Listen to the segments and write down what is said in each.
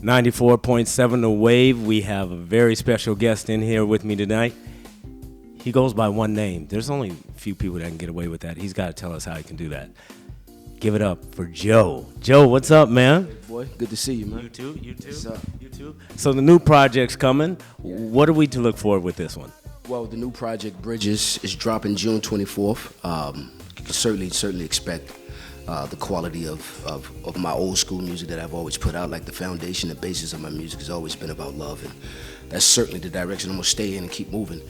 94.7 The Wave. We have a very special guest in here with me tonight. He goes by one name. There's only a few people that can get away with that. He's got to tell us how he can do that. Give it up for Joe. Joe, what's up, man? Hey boy, good to see you, man. You too, you too, What's up? you too. So the new project's coming. What are we to look forward with this one? Well, the new project Bridges is dropping June 24th. You can certainly expect the quality of my old school music that I've always put out. Like the foundation, the basis of my music has always been about love, and that's certainly the direction I'm gonna stay in and keep moving.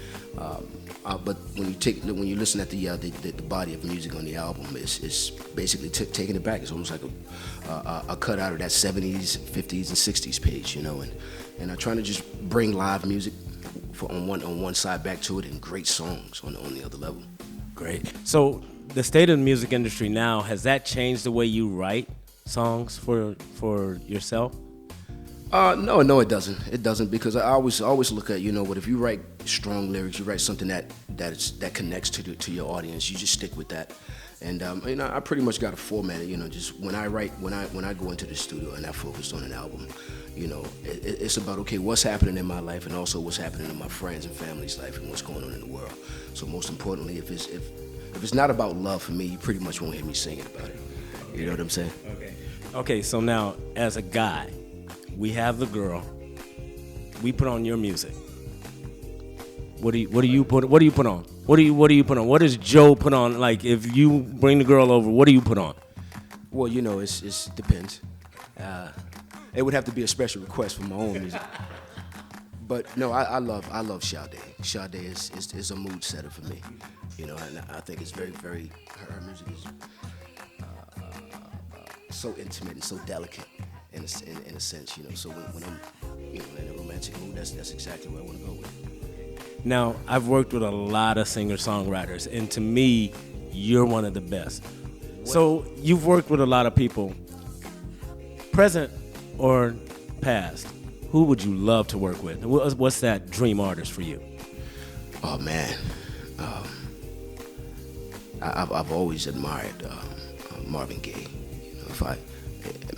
But when you listen at the body of music on the album, it's basically taking it back. It's almost like a cut out of that 70s, 50s, and 60s page, you know. And I'm trying to just bring live music on one side back to it, and great songs on the other level. Great. So the state of the music industry now, has that changed the way you write songs for yourself? No, it doesn't. It doesn't, because I always look at, what if you write strong lyrics, you write something that connects to your audience, you just stick with that. And I pretty much got a format. Just when I write, when I go into the studio and I focus on an album, it's about, okay, what's happening in my life and also what's happening in my friends and family's life and what's going on in the world. So most importantly, if it's not about love for me, you pretty much won't hear me singing about it. You know what I'm saying? Okay, so now as a guy, we have the girl. We put on your music. What do you put on? What do you put on? What does Joe put on? Like, if you bring the girl over, what do you put on? Well, it depends. It would have to be a special request for my own music. But no, I love Sade. Sade is a mood setter for me. And I think it's very, very, her music is so intimate and so delicate in a sense, So when I'm, in a romantic mood, that's exactly what I want to go with. Now, I've worked with a lot of singer-songwriters, and to me, you're one of the best. So you've worked with a lot of people, present or past. Who would you love to work with? What's that dream artist for you? Oh man, I've always admired Marvin Gaye.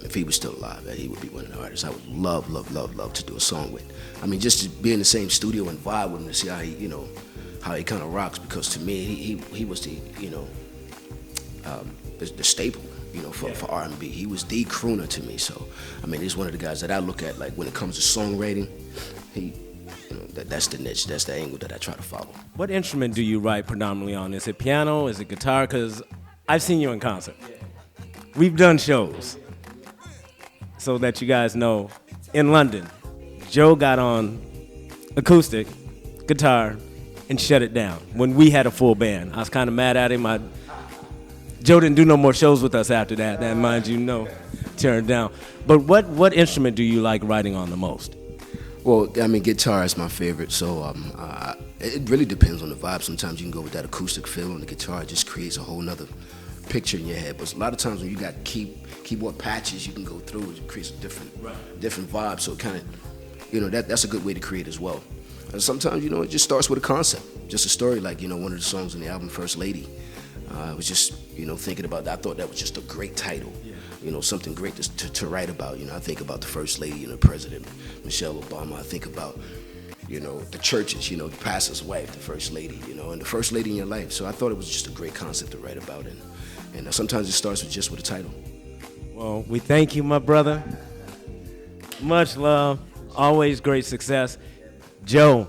If he was still alive, he would be one of the artists I would love to do a song with. I mean, just to be in the same studio and vibe with him to see how he kind of rocks. Because to me, he was the the staple, for R&B. He was the crooner to me. So, I mean, he's one of the guys that I look at, like, when it comes to songwriting. That's the niche, that's the angle that I try to follow. What instrument do you write predominantly on? Is it piano? Is it guitar? Because I've seen you in concert. We've done shows. So that you guys know, in London, Joe got on acoustic, guitar, and shut it down when we had a full band. I was kind of mad at him. Joe didn't do no more shows with us after that. That, mind you, turned down. But what instrument do you like writing on the most? Well, I mean, guitar is my favorite, so it really depends on the vibe. Sometimes you can go with that acoustic feel on the guitar. It just creates a whole nother picture in your head. But a lot of times when you got keyboard patches you can go through, it creates a different vibe. So it kind of, that's a good way to create as well. And sometimes, it just starts with a concept, just a story. Like, one of the songs on the album, First Lady, I was just, thinking about that. I thought that was just a great title. Something great to write about. I think about the First Lady, President Michelle Obama. I think about, the churches, the pastor's wife, the First Lady, and the First Lady in your life. So I thought it was just a great concept to write about. And sometimes it starts with just with a title. Well, we thank you, my brother. Much love. Always great success. Joe,